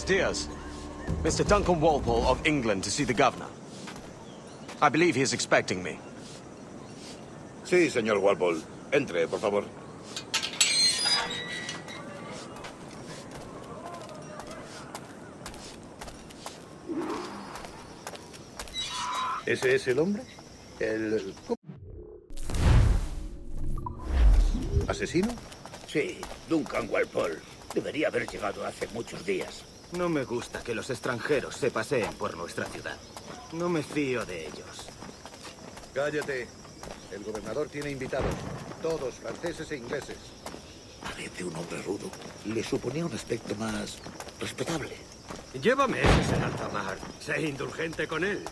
Buenos dias. Mr. Duncan Walpole of England to see the governor. I believe he is expecting me. Sí, señor Walpole. Entre, por favor. ¿Ese es el hombre? ¿El asesino? Sí, Duncan Walpole. Debería haber llegado hace muchos días. No me gusta que los extranjeros se paseen por nuestra ciudad. No me fío de ellos. Cállate. El gobernador tiene invitados. Todos franceses e ingleses. Parece un hombre rudo. Le suponía un aspecto más respetable. Lleva meses en alta mar. Sé indulgente con él.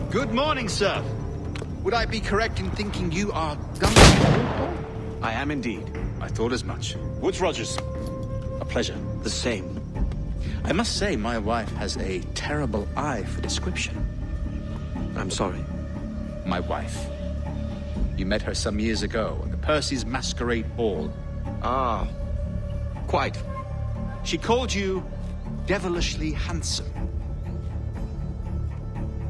Good morning, sir. Would I be correct in thinking you are Duncan? I am indeed. I thought as much. Woods Rogers. A pleasure. The same. I must say, my wife has a terrible eye for description. I'm sorry. My wife. You met her some years ago at the Percy's Masquerade Ball. Ah, quite. She called you devilishly handsome.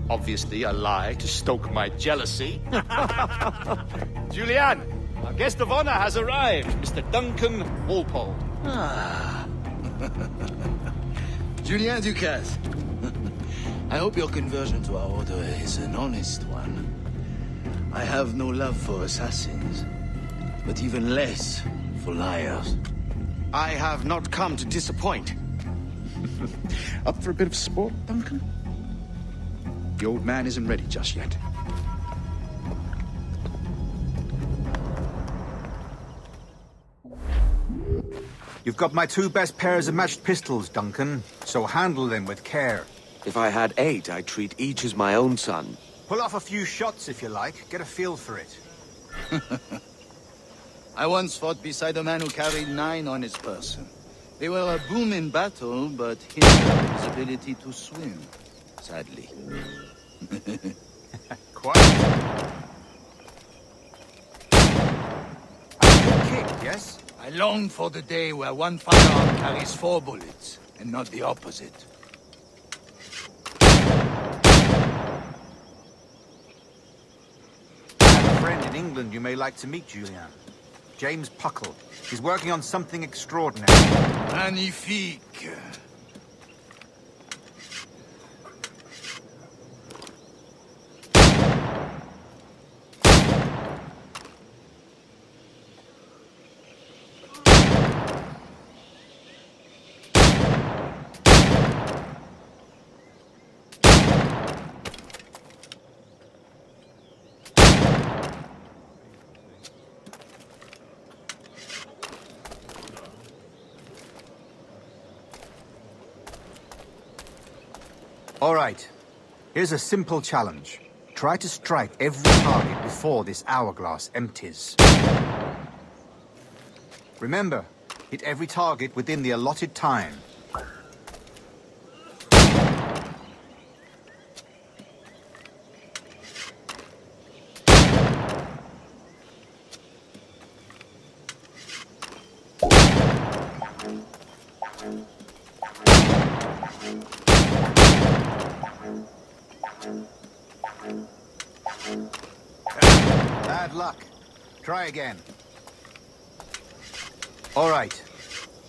Obviously a lie to stoke my jealousy. Julianne, our guest of honor has arrived, Mr. Duncan Walpole. Ah. Julien Ducasse. I hope your conversion to our order is an honest one. I have no love for assassins, but even less for liars. I have not come to disappoint. Up for a bit of sport, Duncan? The old man isn't ready just yet. You've got my 2 best pairs of matched pistols, Duncan, so handle them with care. If I had 8, I'd treat each as my own son. Pull off a few shots if you like, get a feel for it. I once fought beside a man who carried 9 on his person. They were a boom in battle, but hindered his ability to swim, sadly. Quite. A good kick, yes? I long for the day where one firearm carries 4 bullets, and not the opposite. I have a friend in England you may like to meet, Julian. James Puckle. He's working on something extraordinary. Magnifique. All right. Here's a simple challenge. Try to strike every target before this hourglass empties. Remember, hit every target within the allotted time. Bad luck. Try again. All right.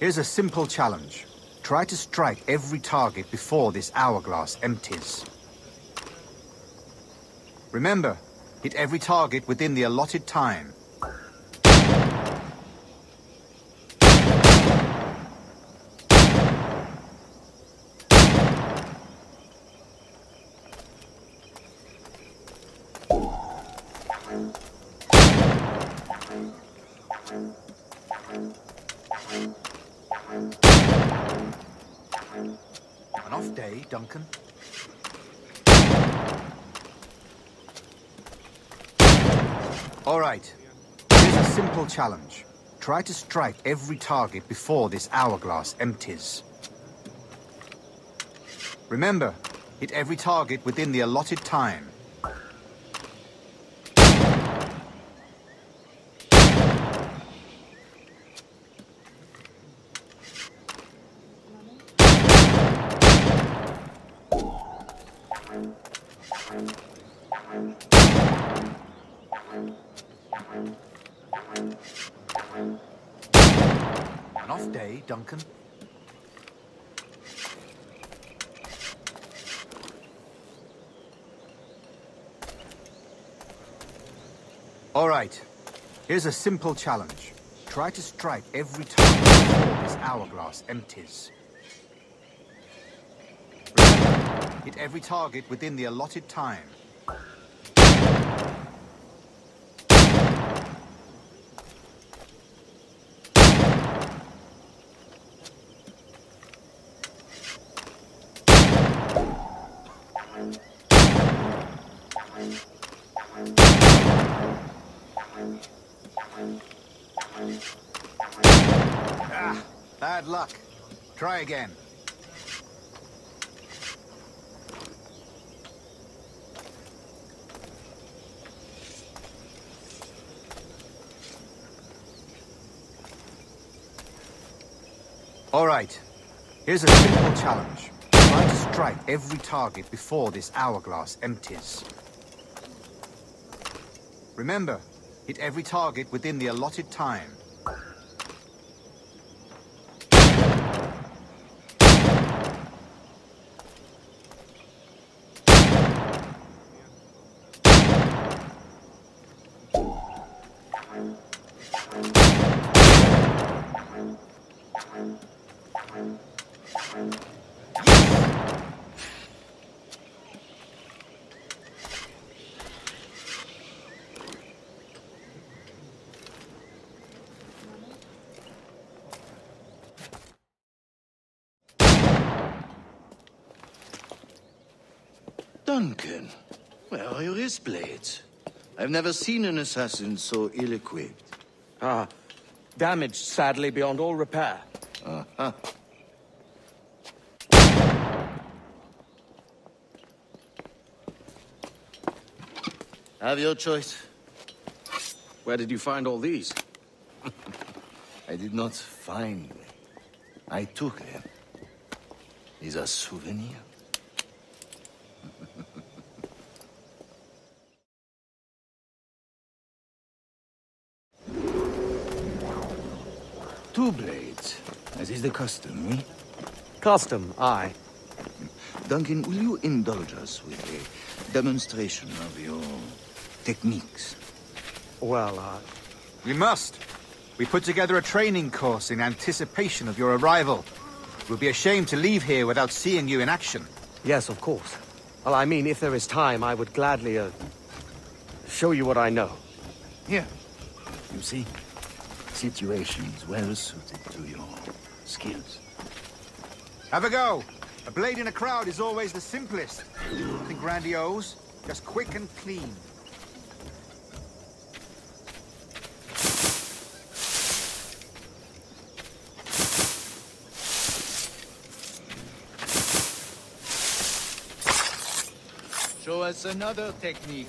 Here's a simple challenge. Try to strike every target before this hourglass empties. Remember, hit every target within the allotted time. An off day, Duncan. All right. Here's a simple challenge. Try to strike every target before this hourglass empties. Remember, hit every target within the allotted time. An off day, Duncan. All right. Here's a simple challenge. Try to strike every target before this hourglass empties. Remember, hit every target within the allotted time. Ah, bad luck. Try again. All right. Here's a simple challenge. Try to strike every target before this hourglass empties. Remember, hit every target within the allotted time. Duncan, where are your wrist blades? I've never seen an assassin so ill-equipped. Ah, damaged sadly beyond all repair. Uh-huh. Have your choice. Where did you find all these? I did not find them. I took them. These are souvenirs. Two blades, as is the custom, eh? Custom, aye. Duncan, will you indulge us with a demonstration of your techniques? Well, We must. We put together a training course in anticipation of your arrival. It would be a shame to leave here without seeing you in action. yes, of course. Well, I mean, if there is time, I would gladly, show you what I know. Here. You see? Situations well suited to your skills. Have a go. A blade in a crowd is always the simplest. Nothing grandiose, just quick and clean. Show us another technique.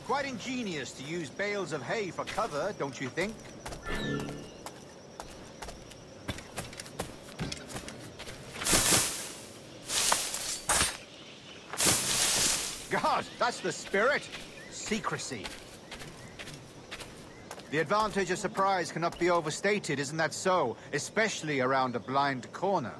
Quite ingenious to use bales of hay for cover, don't you think? God, that's the spirit! Secrecy. The advantage of surprise cannot be overstated, isn't that so? Especially around a blind corner.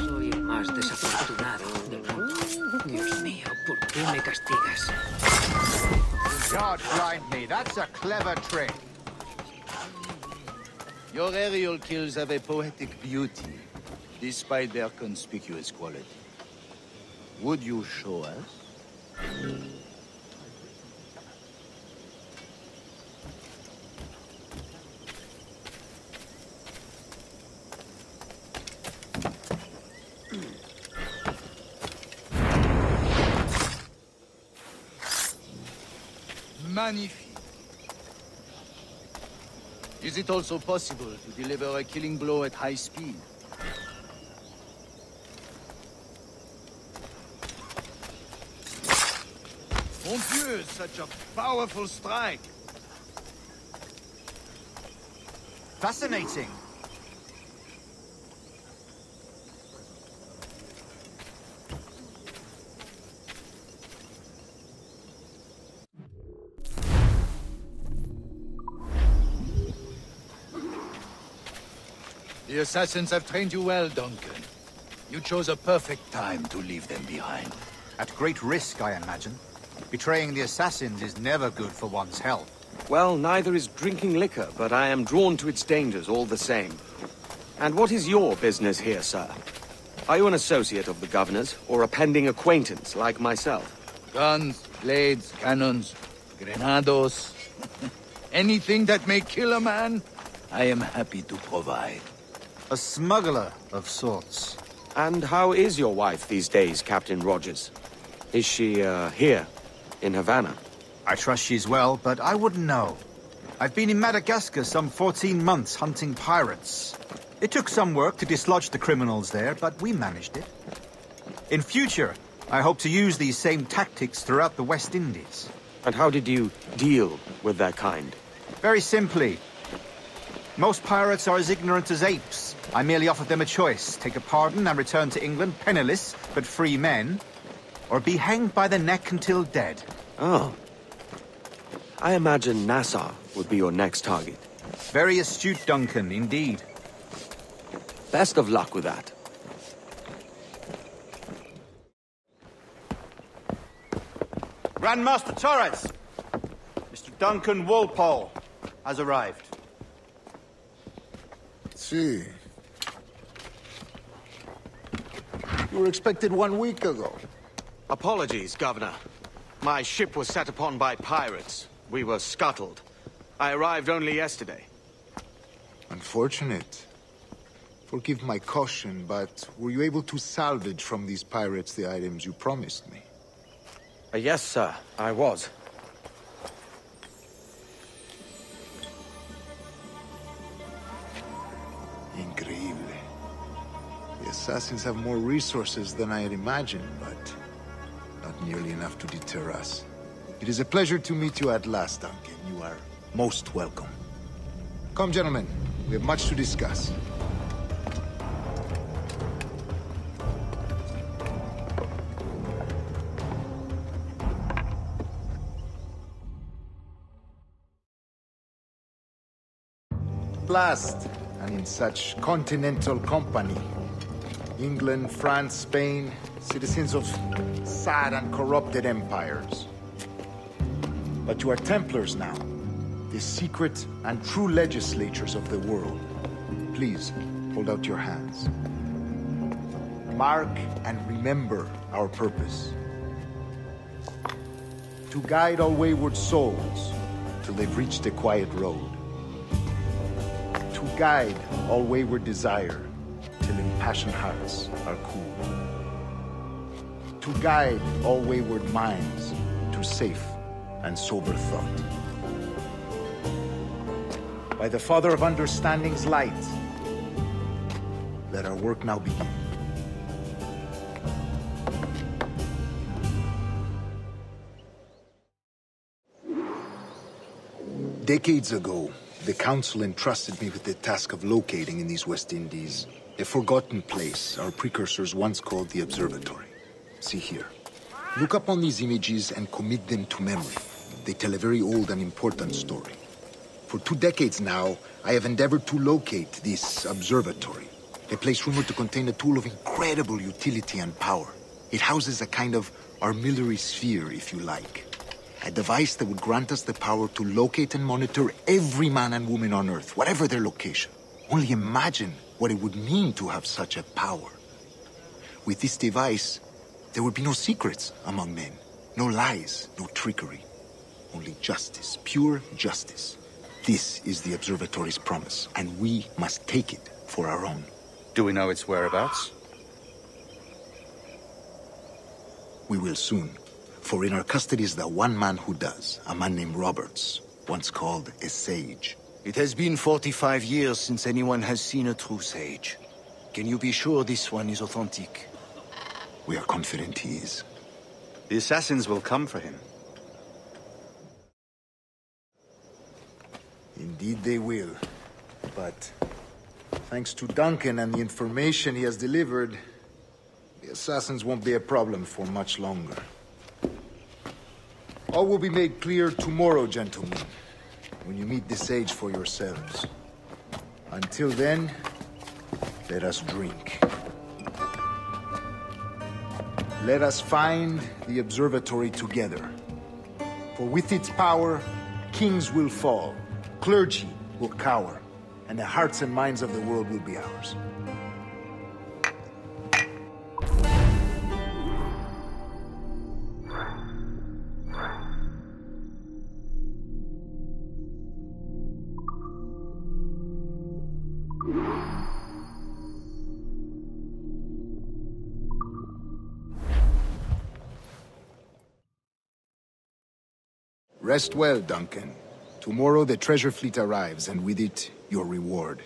Soy el más desafortunado del mundo. Dios mío, ¿por qué me castigas? God blind me, that's a clever trick. Your aerial kills have a poetic beauty, despite their conspicuous quality. Would you show us? Magnifique. Is it also possible to deliver a killing blow at high speed? Mon Dieu, such a powerful strike! Fascinating. The assassins have trained you well, Duncan. You chose a perfect time to leave them behind. At great risk, I imagine. Betraying the assassins is never good for one's health. Well, neither is drinking liquor, but I am drawn to its dangers all the same. And what is your business here, sir? Are you an associate of the governor's, or a pending acquaintance like myself? Guns, blades, cannons, grenados. Anything that may kill a man, I am happy to provide. A smuggler of sorts. And how is your wife these days, Captain Rogers? Is she, here, in Havana? I trust she's well, but I wouldn't know. I've been in Madagascar some 14 months hunting pirates. It took some work to dislodge the criminals there, but we managed it. In future, I hope to use these same tactics throughout the West Indies. And how did you deal with that kind? Very simply. Most pirates are as ignorant as apes. I merely offered them a choice. Take a pardon and return to England penniless, but free men. Or be hanged by the neck until dead. Oh. I imagine Nassau would be your next target. Very astute, Duncan, indeed. Best of luck with that. Grandmaster Torres! Mr. Duncan Walpole has arrived. See. You were expected 1 week ago. Apologies, Governor. My ship was set upon by pirates. We were scuttled. I arrived only yesterday. Unfortunate. Forgive my caution, but were you able to salvage from these pirates the items you promised me? Yes, sir, I was. Increíble. The assassins have more resources than I had imagined, but not nearly enough to deter us. It is a pleasure to meet you at last, Duncan. You are most welcome. Come, gentlemen. We have much to discuss. Last, and in such continental company. England, France, Spain, citizens of sad and corrupted empires. But you are Templars now, the secret and true legislators of the world. Please, hold out your hands. Mark and remember our purpose. To guide all wayward souls till they've reached the quiet road. To guide all wayward desire till impassioned hearts are cool. To guide all wayward minds to safe and sober thought. By the Father of Understanding's light, let our work now begin. Decades ago, the Council entrusted me with the task of locating in these West Indies a forgotten place our precursors once called the Observatory. See here. Look upon these images and commit them to memory. They tell a very old and important story. For 2 decades now, I have endeavored to locate this observatory, a place rumored to contain a tool of incredible utility and power. It houses a kind of armillary sphere, if you like. A device that would grant us the power to locate and monitor every man and woman on Earth, whatever their location. Only imagine what it would mean to have such a power. With this device, there would be no secrets among men, no lies, no trickery. Only justice, pure justice. This is the observatory's promise, and we must take it for our own. Do we know its whereabouts? We will soon. For in our custody is the one man who does, a man named Roberts, once called a sage. It has been 45 years since anyone has seen a true sage. Can you be sure this one is authentic? We are confident he is. The assassins will come for him. Indeed they will. But thanks to Duncan and the information he has delivered, the assassins won't be a problem for much longer. All will be made clear tomorrow, gentlemen, when you meet the sage for yourselves. Until then, let us drink. Let us find the observatory together. For with its power, kings will fall, clergy will cower, and the hearts and minds of the world will be ours. Rest well, Duncan. Tomorrow the treasure fleet arrives, and with it, your reward.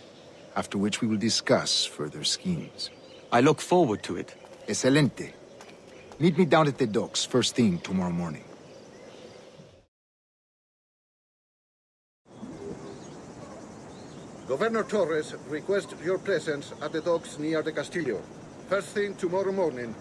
After which we will discuss further schemes. I look forward to it. Excelente. Meet me down at the docks first thing tomorrow morning. Governor Torres requests your presence at the docks near the Castillo. First thing tomorrow morning.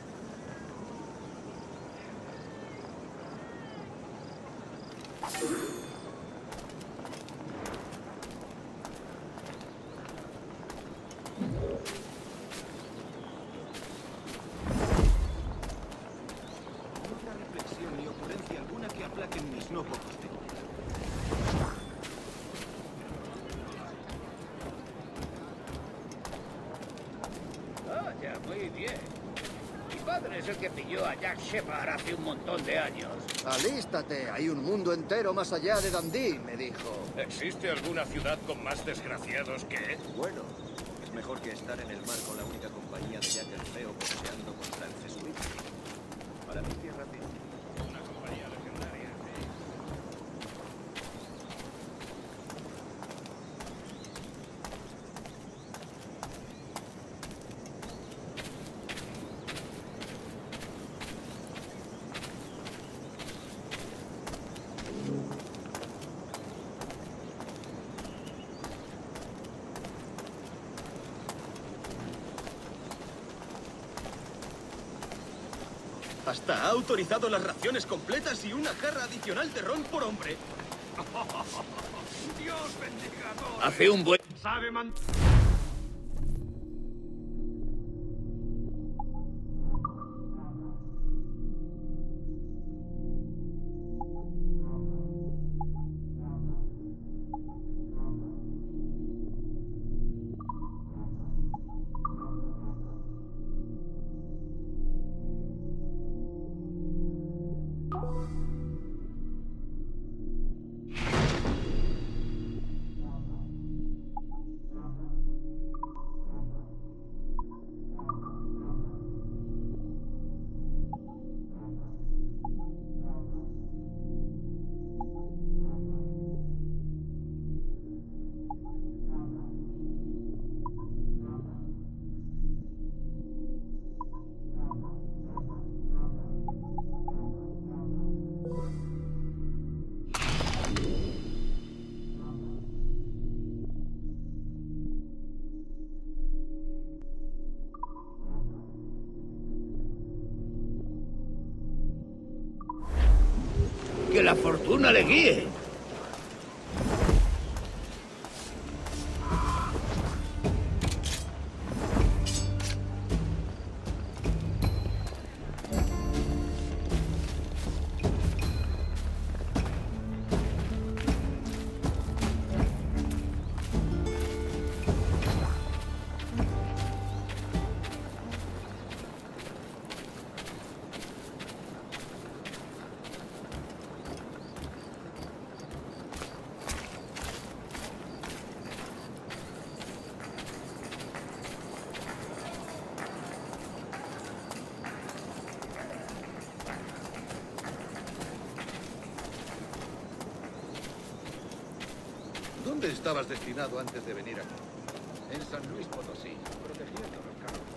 Vaya, muy bien. Mi padre es el que pilló a Jack Shepard hace un montón de años. Alístate, hay un mundo entero más allá de Dundee, me dijo. ¿Existe alguna ciudad con más desgraciados que él? Bueno, es mejor que estar en el mar con la única compañía de Jack el Feo peleando contra el jesuita. Para mi tierra tiene una compañía legendaria. Hasta ha autorizado las raciones completas y una jarra adicional de ron por hombre. Dios bendiga a todos. Hace un buen... Sabe man... Que la fortuna le guíe. ¿Dónde estabas destinado antes de venir aquí? En San Luis Potosí, protegiendo los carros.